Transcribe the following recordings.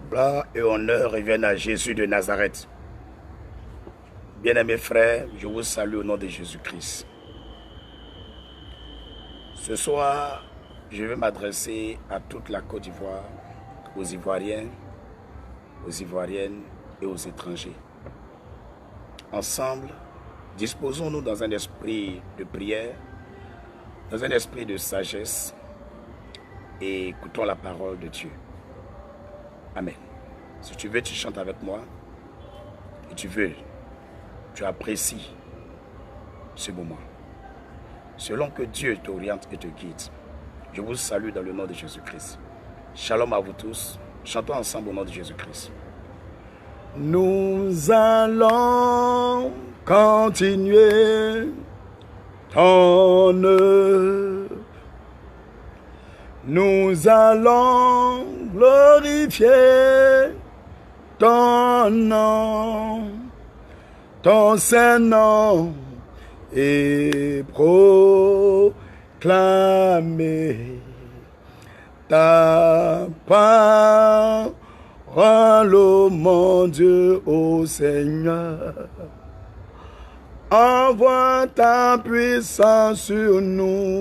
Gloire et honneur reviennent à Jésus de Nazareth. Bien-aimés frères, je vous salue au nom de Jésus-Christ. Ce soir, je vais m'adresser à toute la Côte d'Ivoire, aux Ivoiriens, aux Ivoiriennes et aux étrangers. Ensemble, disposons-nous dans un esprit de prière, dans un esprit de sagesse et écoutons la parole de Dieu. Amen. Si tu veux, tu chantes avec moi. Et tu veux, tu apprécies ce moment. Selon que Dieu t'oriente et te guide. Je vous salue dans le nom de Jésus-Christ. Shalom à vous tous. Chantons ensemble au nom de Jésus-Christ. Nous allons continuer ton œuvre. Nous allons glorifier ton nom, ton Saint-Nom, et proclamer ta parole, ô mon Dieu, ô Seigneur. Envoie ta puissance sur nous.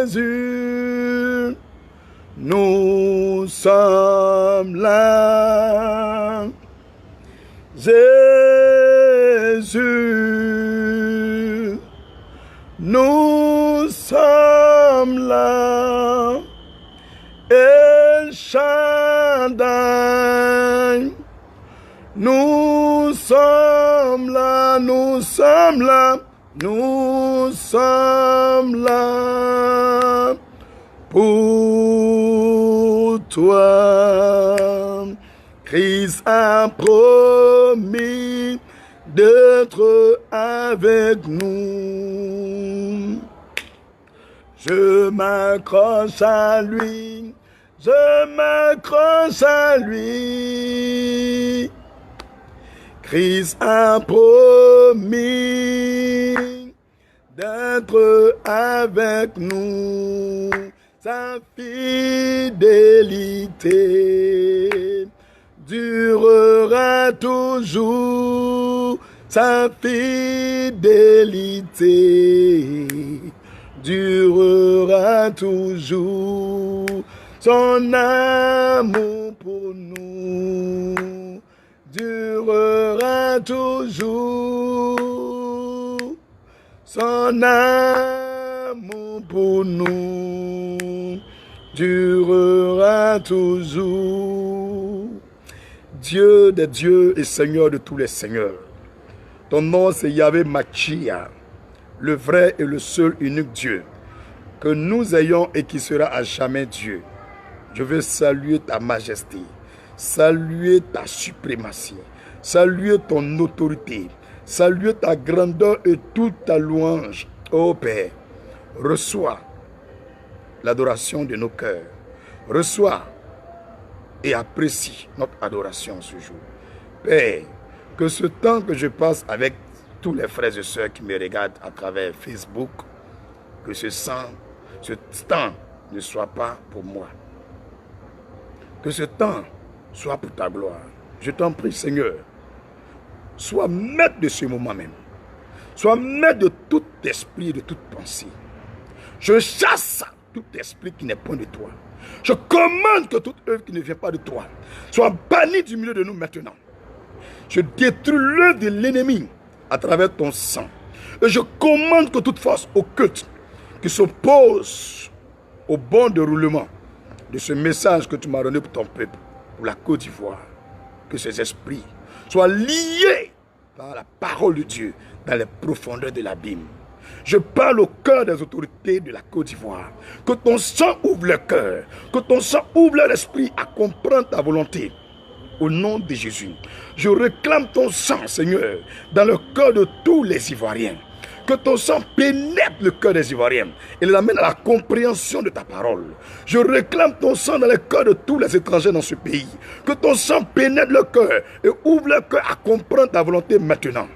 Jésus, nous sommes là. Jésus, nous sommes là. El Shaddai, nous sommes là, nous sommes là. Nous sommes là pour toi. Christ a promis d'être avec nous. Je m'accroche à lui, je m'accroche à lui. Christ a promis d'être avec nous. Sa fidélité durera toujours. Sa fidélité durera toujours. Son amour pour nous durera toujours. Son amour pour nous durera toujours. Dieu des dieux et Seigneur de tous les seigneurs. Ton nom c'est Yahvé Machia, le vrai et le seul unique Dieu que nous ayons et qui sera à jamais Dieu. Je veux saluer ta majesté, saluer ta suprématie, saluer ton autorité, saluer ta grandeur et toute ta louange. Ô Père, reçois l'adoration de nos cœurs, reçois et apprécie notre adoration ce jour. Père, que ce temps que je passe avec tous les frères et sœurs qui me regardent à travers Facebook, que ce temps ne soit pas pour moi. Que ce temps soit pour ta gloire. Je t'en prie, Seigneur, sois maître de ce moment même. Sois maître de tout esprit et de toute pensée. Je chasse tout esprit qui n'est point de toi. Je commande que toute œuvre qui ne vient pas de toi soit bannie du milieu de nous maintenant. Je détruis l'œuvre de l'ennemi à travers ton sang. Et je commande que toute force occulte qui s'oppose au bon déroulement de ce message que tu m'as donné pour ton peuple, pour la Côte d'Ivoire, que ces esprits soient liés par la parole de Dieu dans les profondeurs de l'abîme. Je parle au cœur des autorités de la Côte d'Ivoire. Que ton sang ouvre leur cœur, que ton sang ouvre leur esprit à comprendre ta volonté. Au nom de Jésus, je réclame ton sang, Seigneur, dans le cœur de tous les Ivoiriens. Que ton sang pénètre le cœur des Ivoiriens et les amène à la compréhension de ta parole. Je réclame ton sang dans le cœur de tous les étrangers dans ce pays. Que ton sang pénètre le cœur et ouvre le cœur à comprendre ta volonté maintenant.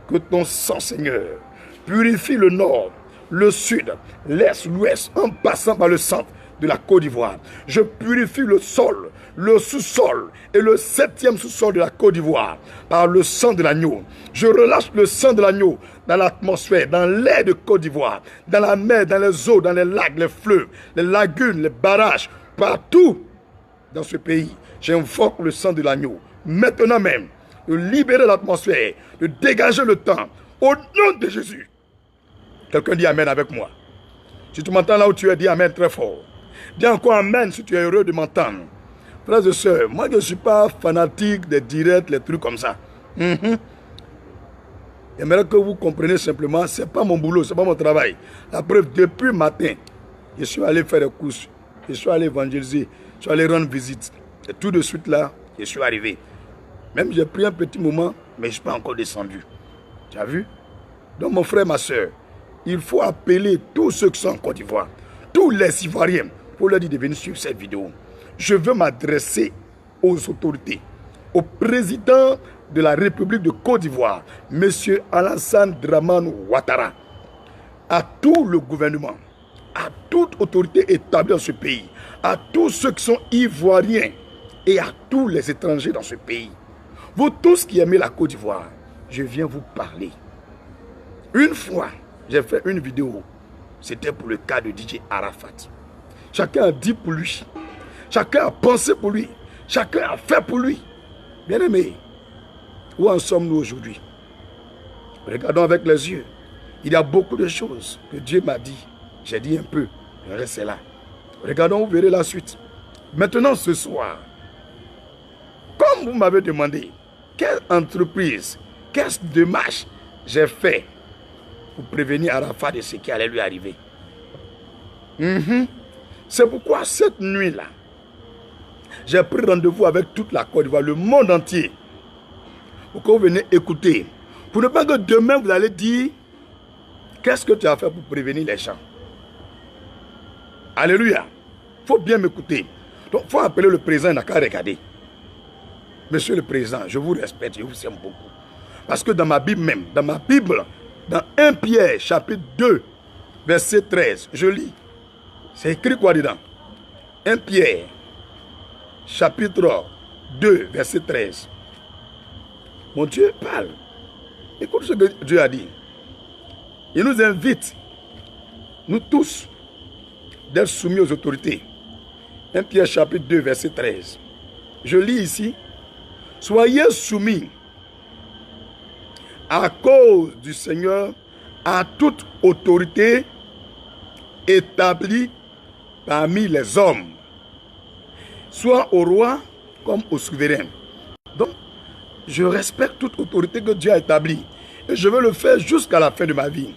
Que ton sang, Seigneur, purifie le nord, le sud, l'est, l'ouest, en passant par le centre de la Côte d'Ivoire. Je purifie le sol, le sous-sol et le 7e sous-sol de la Côte d'Ivoire par le sang de l'agneau. Je relâche le sang de l'agneau dans l'atmosphère, dans l'air de Côte d'Ivoire, dans la mer, dans les eaux, dans les lacs, les fleuves, les lagunes, les barrages, partout dans ce pays. J'invoque le sang de l'agneau. Maintenant même, de libérer l'atmosphère, de dégager le temps. Au nom de Jésus. Quelqu'un dit Amen avec moi. Si tu m'entends là où tu es, dis Amen très fort. Dis encore Amen si tu es heureux de m'entendre. Frères et sœurs, moi je ne suis pas fanatique des directs, les trucs comme ça. J'aimerais que vous compreniez simplement, ce n'est pas mon boulot, ce n'est pas mon travail. La preuve, depuis le matin, je suis allé faire des courses, je suis allé évangéliser, je suis allé rendre visite. Et tout de suite là, je suis arrivé. Même j'ai pris un petit moment, mais je ne suis pas encore descendu. Tu as vu? Donc mon frère, ma soeur, il faut appeler tous ceux qui sont en Côte d'Ivoire, tous les Ivoiriens, pour leur dire de venir suivre cette vidéo. Je veux m'adresser aux autorités, au président de la République de Côte d'Ivoire, M. Alassane Dramane Ouattara, à tout le gouvernement, à toute autorité établie dans ce pays, à tous ceux qui sont Ivoiriens et à tous les étrangers dans ce pays. Vous tous qui aimez la Côte d'Ivoire, je viens vous parler. Une fois, j'ai fait une vidéo, c'était pour le cas de DJ Arafat. Chacun a dit pour lui, chacun a pensé pour lui, chacun a fait pour lui. Bien aimé, où en sommes-nous aujourd'hui? Regardons avec les yeux. Il y a beaucoup de choses que Dieu m'a dit. J'ai dit un peu, le reste est là. Regardons, vous verrez la suite. Maintenant, ce soir, comme vous m'avez demandé, quelle entreprise, quelle démarche j'ai fait pour prévenir Arafat de ce qui allait lui arriver. C'est pourquoi cette nuit-là, j'ai pris rendez-vous avec toute la Côte d'Ivoire, le monde entier, pour que vous venez écouter. Pour ne pas que demain vous allez dire, qu'est-ce que tu as fait pour prévenir les gens? Alléluia. Il faut bien m'écouter. Donc, il faut appeler le président, il n'a qu'à regarder. Monsieur le président, je vous respecte, je vous aime beaucoup. Parce que dans ma Bible même, dans 1 Pierre, chapitre 2, verset 13, je lis. C'est écrit quoi dedans? 1 Pierre, chapitre 2, verset 13. Mon Dieu parle. Écoute ce que Dieu a dit. Il nous invite, nous tous, d'être soumis aux autorités. 1 Pierre, chapitre 2, verset 13. Je lis ici. Soyez soumis à cause du Seigneur à toute autorité établie parmi les hommes, soit au roi comme au souverain. Donc, je respecte toute autorité que Dieu a établie et je veux le faire jusqu'à la fin de ma vie.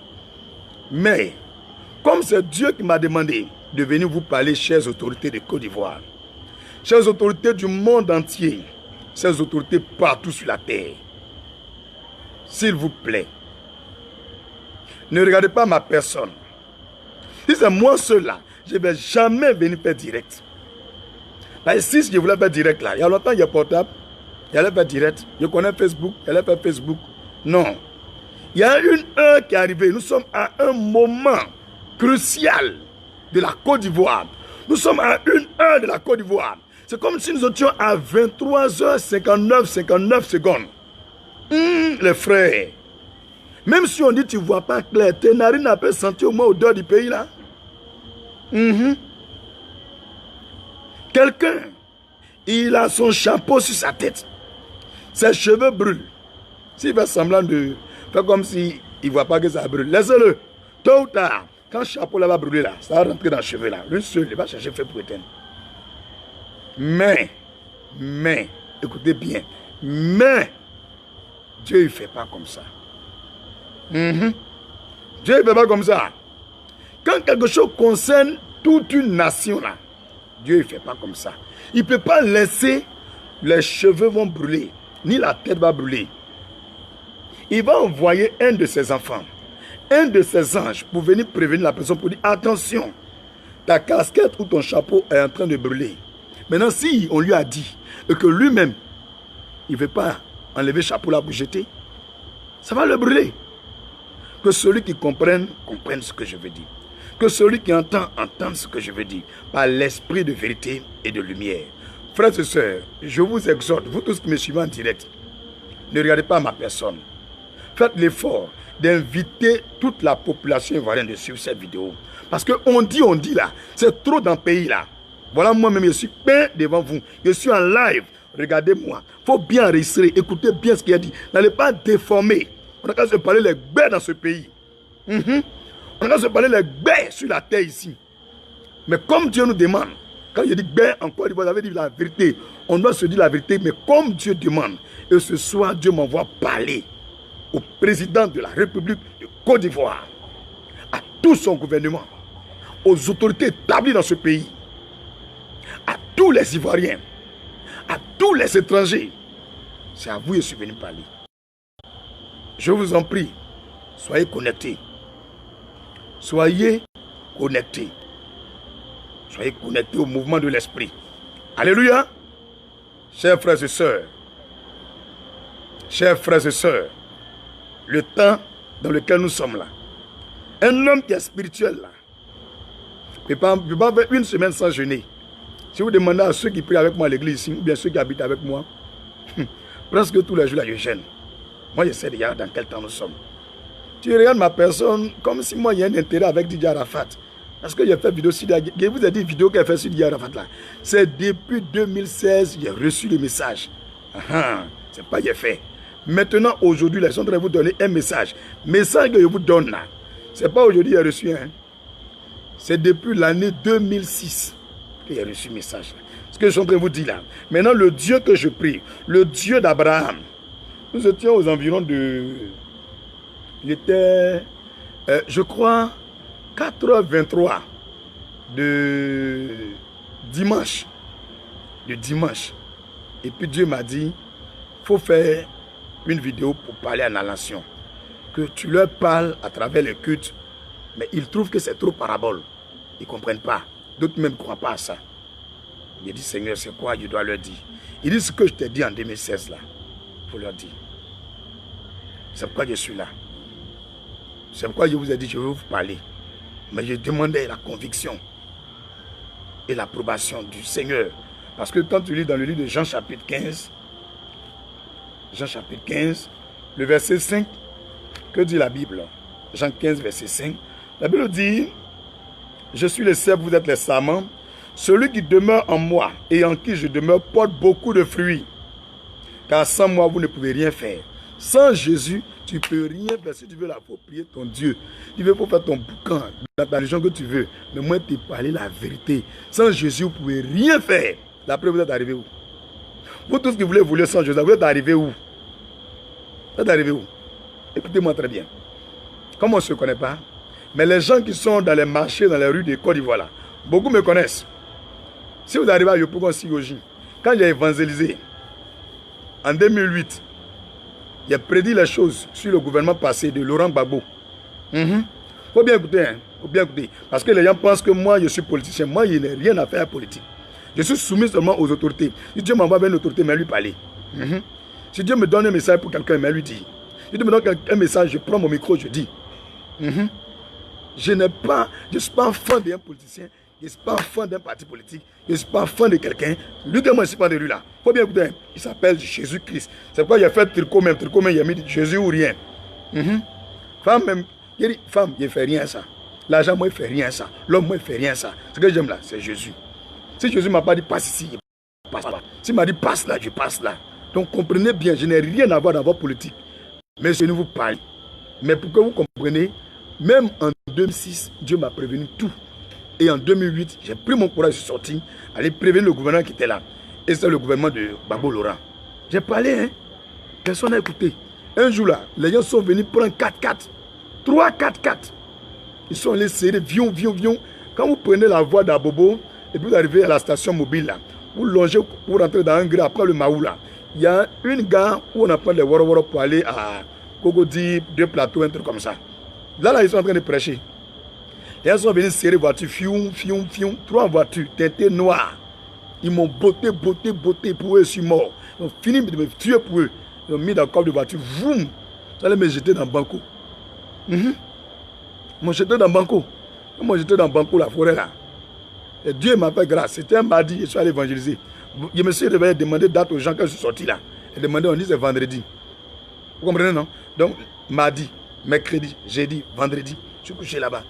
Mais, comme c'est Dieu qui m'a demandé de venir vous parler, chères autorités de Côte d'Ivoire, chères autorités du monde entier, chères autorités partout sur la terre, s'il vous plaît, ne regardez pas ma personne. Si c'est moi seul là, je ne vais jamais venir faire direct. Là, si je voulais faire direct là, il y a longtemps il y a portable, j'allais faire direct. Je connais Facebook, j'allais faire Facebook. Non. Il y a une heure qui est arrivée. Nous sommes à un moment crucial de la Côte d'Ivoire. Nous sommes à une heure de la Côte d'Ivoire. C'est comme si nous étions à 23h59 secondes. Les frères, même si on dit tu ne vois pas clair, tes narines n'ont pas senti au moins l'odeur du pays là. Quelqu'un, il a son chapeau sur sa tête. Ses cheveux brûlent. S'il fait semblant de faire comme s'il ne voit pas que ça brûle, laissez-le. Tôt ou tard, quand le chapeau là va brûler là, ça va rentrer dans le cheveu là. Lui seul, il va chercher feu pour éteindre. Mais, écoutez bien, mais, Dieu ne fait pas comme ça. Dieu ne fait pas comme ça. Quand quelque chose concerne toute une nation là, Dieu ne fait pas comme ça. Il ne peut pas laisser les cheveux vont brûler, ni la tête va brûler. Il va envoyer un de ses enfants, un de ses anges pour venir prévenir la personne pour dire attention, ta casquette ou ton chapeau est en train de brûler. Maintenant, si on lui a dit et que lui-même, il ne veut pas enlever le chapeau là pour jeter, ça va le brûler. Que celui qui comprenne, comprenne ce que je veux dire. Que celui qui entend, entende ce que je veux dire. Par l'esprit de vérité et de lumière. Frères et sœurs, je vous exhorte, vous tous qui me suivez en direct, ne regardez pas ma personne. Faites l'effort d'inviter toute la population ivoirienne de suivre cette vidéo. Parce qu'on dit là, c'est trop dans le pays là. Voilà, moi-même, je suis peint devant vous. Je suis en live. Regardez-moi. Il faut bien enregistrer, écoutez bien ce qu'il a dit. N'allez pas déformer. On a qu'à se parler les baies dans ce pays. On a qu'à se parler les baies sur la terre ici. Mais comme Dieu nous demande, quand je dis baies encore, vous avez dit la vérité. On doit se dire la vérité, mais comme Dieu demande. Et ce soir, Dieu m'envoie parler au président de la République de Côte d'Ivoire, à tout son gouvernement, aux autorités établies dans ce pays, à tous les Ivoiriens, à tous les étrangers. C'est à vous que je suis venu parler. Je vous en prie, soyez connectés. Soyez connectés. Soyez connectés au mouvement de l'esprit. Alléluia. Chers frères et sœurs, le temps dans lequel nous sommes là, un homme qui est spirituel là, ne peut pas faire une semaine sans jeûner. Si vous demandez à ceux qui prient avec moi à l'église ici, ou bien ceux qui habitent avec moi, presque tous les jours là, je jeûne. Moi, je sais déjà dans quel temps nous sommes. Tu regardes ma personne comme si moi, il y a un intérêt avec Didier Arafat. Parce que j'ai fait vidéo sur Didier. Je vous ai dit vidéo qu'elle fait sur Didier Arafat là. C'est depuis 2016 que j'ai reçu le message. C'est pas j'ai fait. Maintenant, aujourd'hui, ils sont en train de vous donner un message. Message que je vous donne là. C'est pas aujourd'hui que j'ai reçu. C'est depuis l'année 2006 que j'ai reçu le message. Ce que je suis en train de vous dire là. Maintenant, le Dieu que je prie, le Dieu d'Abraham, nous étions aux environs de... Il était, je crois, 4h23 de dimanche. Et puis Dieu m'a dit, il faut faire une vidéo pour parler à la nation. Que tu leur parles à travers le culte, mais ils trouvent que c'est trop parabole. Ils ne comprennent pas. D'autres même ne croient pas à ça. J'ai dit, Seigneur, c'est quoi je dois leur dire? Il dit ce que je t'ai dit en 2016 là. Il faut leur dire. C'est pourquoi je suis là. C'est pourquoi je vous ai dit, je vais vous parler. Mais je demandais la conviction et l'approbation du Seigneur. Parce que quand tu lis dans le livre de Jean chapitre 15, le verset 5, que dit la Bible? Jean 15, verset 5. La Bible dit, je suis le cep, vous êtes les sarments. Celui qui demeure en moi et en qui je demeure porte beaucoup de fruits. Car sans moi, vous ne pouvez rien faire. Sans Jésus, tu ne peux rien faire. Si tu veux l'approprier, ton Dieu, tu veux faire ton boucan dans la religion que tu veux. Mais moi, tu parler la vérité. Sans Jésus, vous ne pouvez rien faire. D'après, vous êtes arrivé où? Vous tous qui voulez voler sans Jésus, vous êtes arrivé où? Vous êtes arrivé où? Écoutez-moi très bien. Comme on ne se connaît pas, mais les gens qui sont dans les marchés, dans les rues de Côte d'Ivoire, là, beaucoup me connaissent. Si vous arrivez à Yopougon Sigoji, quand j'ai évangélisé, en 2008, j'ai prédit les choses sur le gouvernement passé de Laurent Gbagbo. Faut bien écouter, hein? Faut bien écouter. Parce que les gens pensent que moi, je suis politicien. Moi, il n'y a rien à faire à la politique. Je suis soumis seulement aux autorités. Si Dieu m'envoie vers une autorité, mais lui parler. Si Dieu me donne un message pour quelqu'un, mais lui dire. Si Dieu me donne un message, je prends mon micro, je dis. Je ne suis pas fan d'un politicien. Je ne suis pas fan d'un parti politique. Je ne suis pas fan de quelqu'un. Lui que moi, je ne suis pas de lui là. Il faut bien écouter. Il s'appelle Jésus-Christ. C'est pourquoi il a fait tricot même. Tricot même, il a mis Jésus ou rien. Femme même. Il dit, femme, il ne fait rien ça. L'argent, moi, il ne fait rien ça. L'homme, moi, il ne fait rien ça. Ce que j'aime là, c'est Jésus. Si Jésus ne m'a pas dit passe ici, il passe là. S'il m'a dit passe là, je passe là. Donc comprenez bien, je n'ai rien à voir dans votre politique. Mais je ne vous parle. Mais pour que vous compreniez, même en 2006, Dieu m'a prévenu tout. Et en 2008, j'ai pris mon courage, je suis sorti, aller prévenir le gouvernement qui était là. Et c'est le gouvernement de Gbagbo Laurent. J'ai parlé, hein. Personne n'a écouté. Un jour là, les gens sont venus prendre 4x4. 3 4x4. Ils sont allés serrer, vion. Quand vous prenez la voie d'Abobo, et puis vous arrivez à la station mobile là, vous longez pour rentrer dans un gré après le Maou là. Il y a une gare où on apprend les Woro pour aller à Kogodi, 2 plateaux, un truc comme ça. Là, ils sont en train de prêcher. Et ils sont venus serrer voiture, fion, 3 voitures, teintées noires. Ils m'ont botté pour eux, je suis mort. Ils ont fini de me tuer pour eux. Ils ont mis dans le corps de voiture, vroom. Ça allait me jeter dans le banco. Moi, j'étais dans Banco. Moi, j'étais dans Banco, la forêt là. Et Dieu m'a fait grâce. C'était un mardi, je suis allé évangéliser. Je me suis réveillé, demander date aux gens quand je suis sorti là. Et demander, on dit c'est vendredi. Vous comprenez, non? Donc, mardi, mercredi, jeudi, vendredi, je suis couché là-bas.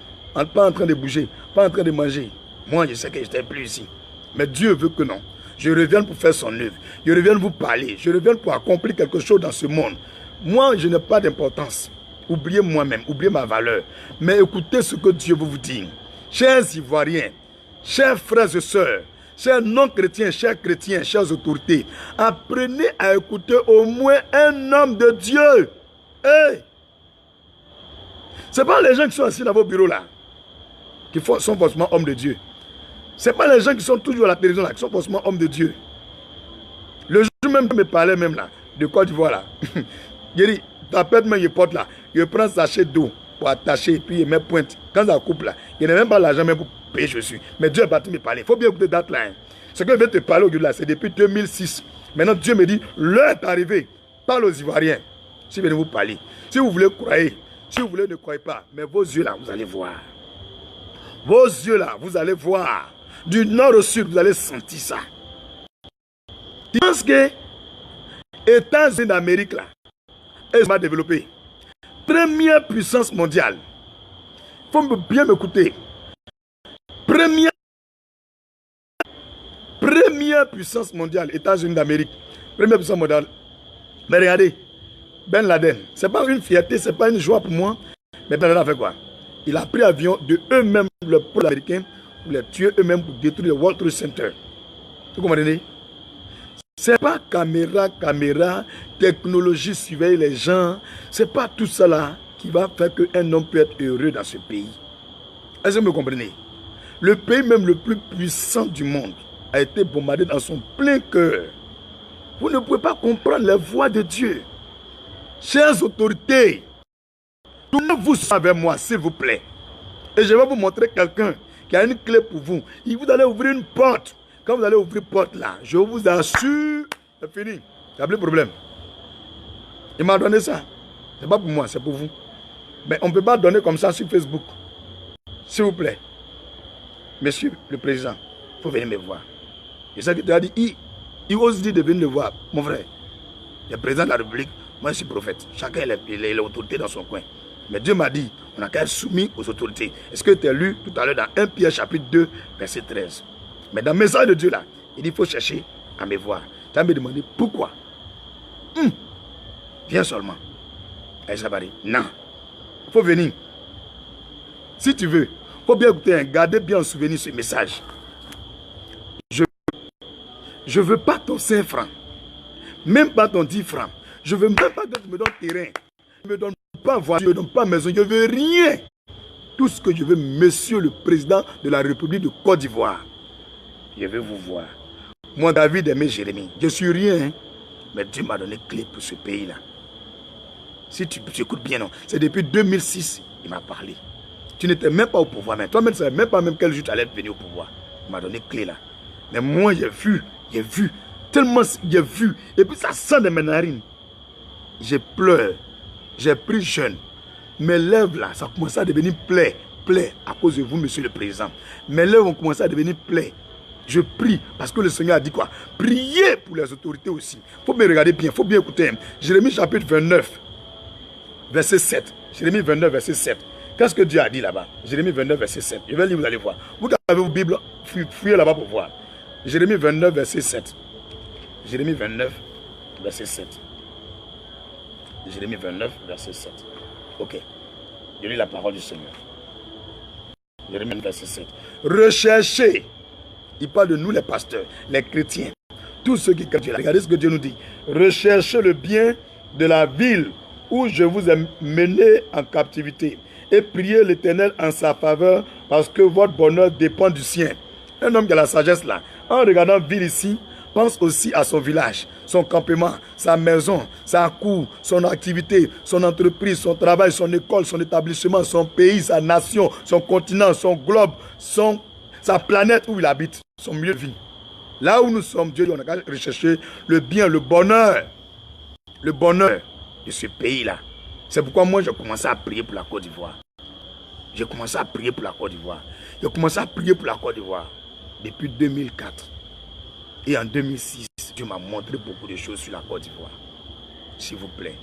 Pas en train de bouger, pas en train de manger. Moi, je sais que je n'étais plus ici. Mais Dieu veut que non. Je revienne pour faire son œuvre. Je revienne vous parler. Je revienne pour accomplir quelque chose dans ce monde. Moi, je n'ai pas d'importance. Oubliez moi-même, oubliez ma valeur. Mais écoutez ce que Dieu veut vous dire. Chers Ivoiriens, chers frères et sœurs, chers non-chrétiens, chers chrétiens, chères autorités, apprenez à écouter au moins un homme de Dieu. Hey! Ce n'est pas les gens qui sont assis dans vos bureaux là, qui sont forcément hommes de Dieu. Ce n'est pas les gens qui sont toujours à la télévision là, qui sont forcément hommes de Dieu. Le jour même, me parlait même là, de Côte d'Ivoire là. Il dit, t'appelles même il porte là, il prend un sachet d'eau pour attacher et puis il met pointe. Quand ça coupe là, il n'a même pas l'argent même pour payer chaussures. Mais Dieu est parti me parler. Il faut bien écouter date là. Hein. Ce que je vais te parler aujourd'hui là, c'est depuis 2006. Maintenant Dieu me dit, l'heure est arrivée. Parle aux Ivoiriens. Si vous venez vous parler. Si vous voulez croire, si vous voulez ne croyez pas. Mais vos yeux là, vous allez voir. Vos yeux là, vous allez voir. Du nord au sud, vous allez sentir ça. Tu penses que États-Unis d'Amérique là, ils sont développés. Première puissance mondiale. Il faut bien m'écouter. Première puissance mondiale, États-Unis d'Amérique. Première puissance mondiale. Mais regardez, Ben Laden, ce n'est pas une fierté, ce n'est pas une joie pour moi. Mais Ben Laden a fait quoi? Il a pris l'avion de eux-mêmes, le peuple américain, pour les tuer eux-mêmes, pour détruire le World Trade Center. Vous comprenez? Ce n'est pas caméra, technologie, surveiller les gens. Ce n'est pas tout ça là qui va faire qu'un homme peut être heureux dans ce pays. Est-ce que vous me comprenez? Le pays même le plus puissant du monde a été bombardé dans son plein cœur. Vous ne pouvez pas comprendre les voix de Dieu. Chères autorités, tournez-vous avec moi, s'il vous plaît. Et je vais vous montrer quelqu'un qui a une clé pour vous. Et vous allez ouvrir une porte. Quand vous allez ouvrir la porte là, je vous assure, c'est fini. Il n'y a plus de problème. Il m'a donné ça. Ce n'est pas pour moi, c'est pour vous. Mais on ne peut pas donner comme ça sur Facebook. S'il vous plaît. Monsieur le président, il faut venir me voir. Et ça qui te a dit, il ose dire de venir me voir. Mon frère, le président de la République, moi je suis prophète. Chacun a l'autorité dans son coin. Mais Dieu m'a dit, on a qu'à être soumis aux autorités. Est-ce que tu as lu tout à l'heure dans 1 Pierre chapitre 2, verset 13? Mais dans le message de Dieu là, il dit, il faut chercher à me voir. Tu vas me demander pourquoi. Viens seulement. Et ça va dire, non. Il faut venir. Si tu veux, il faut bien écouter, garder bien en souvenir ce message. Je ne veux pas ton 5 francs. Même pas ton 10 francs. Je ne veux même pas que tu me donnes terrain. Je ne me donne pas voiture, je ne me donne pas maison. Je ne veux rien. Tout ce que je veux, monsieur le président de la République de Côte d'Ivoire. Je veux vous voir. Moi, David aimé Jérémie. Je suis rien. Hein? Mais Dieu m'a donné clé pour ce pays-là. Si tu écoutes bien, non. C'est depuis 2006 il m'a parlé. Tu n'étais même pas au pouvoir. Mais toi-même, tu ne savais même pas même quel jour tu allais venir au pouvoir. Il m'a donné clé là. Mais moi, j'ai vu. Tellement j'ai vu. Et puis ça sent de mes narines. Je pleure. J'ai pris jeûne. Mes lèvres là, ça a commencé à devenir plaie à cause de vous, monsieur le président. Mes lèvres ont commencé à devenir plaie. Je prie parce que le Seigneur a dit quoi? Priez pour les autorités aussi. Il faut bien regarder bien, il faut bien écouter. Jérémie chapitre 29, verset 7. Jérémie 29, verset 7. Qu'est-ce que Dieu a dit là-bas? Jérémie 29, verset 7. Je vais lire, vous allez voir. Vous avez vos Bibles, fouillez là-bas pour voir. Jérémie 29, verset 7. Jérémie 29, verset 7. Jérémie 29, verset 7. Ok. Je lis la parole du Seigneur. Jérémie 29, verset 7. Recherchez. Il parle de nous les pasteurs, les chrétiens. Tous ceux qui craignent Dieu. Regardez ce que Dieu nous dit. Recherchez le bien de la ville où je vous ai mené en captivité. Et priez l'Éternel en sa faveur parce que votre bonheur dépend du sien. Un homme qui a la sagesse là, en regardant ville ici, pense aussi à son village, son campement, sa maison, sa cour, son activité, son entreprise, son travail, son école, son établissement, son pays, sa nation, son continent, son globe, sa planète où il habite, son milieu de vie. Là où nous sommes, Dieu, on a qu'à rechercher le bien, le bonheur de ce pays-là. C'est pourquoi moi, j'ai commencé à prier pour la Côte d'Ivoire. J'ai commencé à prier pour la Côte d'Ivoire. J'ai commencé à prier pour la Côte d'Ivoire depuis 2004. Et en 2006, Dieu m'a montré beaucoup de choses sur la Côte d'Ivoire. S'il vous plaît.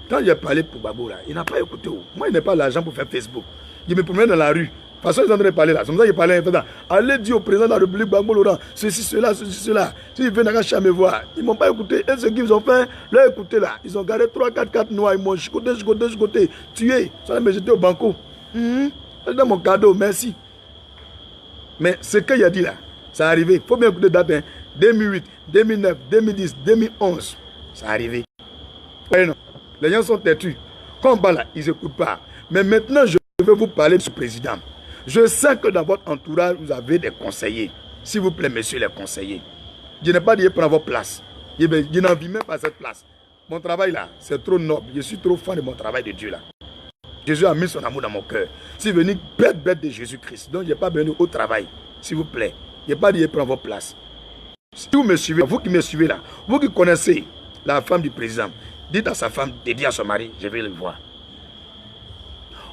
Quand j'ai parlé pour Gbagbo, là, il n'a pas écouté. Moi, il n'a pas l'argent pour faire Facebook. Je me promène dans la rue. De toute façon, ils sont en train de parler là. C'est comme ça qu'il parlait. Allez dire au président de la République, Gbagbo Laurent, ceci, cela, ceci, cela. S'ils viennent à me voir, ils ne m'ont pas écouté. Et ce qu'ils ont fait, leur écouté là. Ils ont gardé 3-4 noirs. Ils m'ont chicoté, tué. Ça m'a jeté au banco. C'est dans mon cadeau, merci. Mais ce qu'il a dit là, ça a arrivé. Il faut bien écouter date. 2008, 2009, 2010, 2011. Ça a arrivé. Ouais, non. Les gens sont têtus. Quand on parle là, ils n'écoutent pas. Mais maintenant, je vais vous parler de ce président. Je sais que dans votre entourage, vous avez des conseillers. S'il vous plaît, messieurs les conseillers. Je n'ai pas dit de prendre votre place. Je n'en vis même pas cette place. Mon travail là, c'est trop noble. Je suis trop fan de mon travail de Dieu là. Jésus a mis son amour dans mon cœur. C'est venu bête de Jésus-Christ. Donc, je n'ai pas venu au travail. S'il vous plaît. Je n'ai pas dit de prendre votre place. Si vous me suivez, vous qui me suivez là, vous qui connaissez la femme du président, dites à sa femme de dire à son mari, je vais le voir.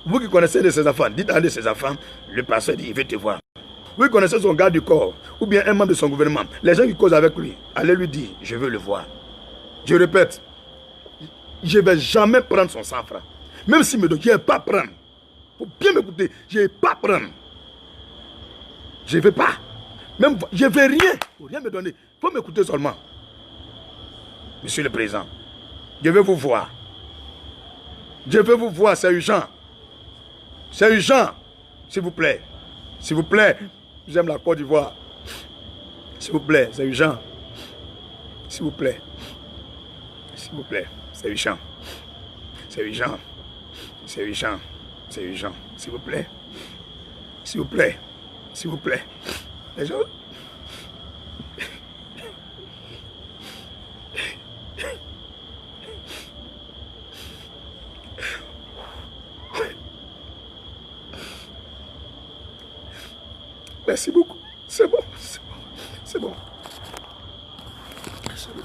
Vous qui connaissez de ses enfants, dites à un de ses enfants, le pasteur dit, il veut te voir. Vous qui connaissez son garde du corps, ou bien un membre de son gouvernement, les gens qui causent avec lui, allez lui dire, je veux le voir. Je répète, je ne vais jamais prendre son 100 francs. Même s'il me donne, je ne vais pas prendre. Il faut bien m'écouter, je ne vais pas prendre. Je ne vais pas. Même, je ne vais rien. Il ne faut rien me donner. Il faut m'écouter seulement. Monsieur le Président, je vais vous voir. Je vais vous voir, c'est urgent. C'est urgent. S'il vous plaît. S'il vous plaît. J'aime la Côte d'Ivoire. S'il vous plaît, c'est urgent. S'il vous plaît. S'il vous plaît, c'est urgent. C'est urgent. C'est urgent. C'est urgent. S'il vous plaît. S'il vous plaît. S'il vous plaît. Les gens... Merci beaucoup. C'est bon. C'est bon. C'est bon. C'est bon.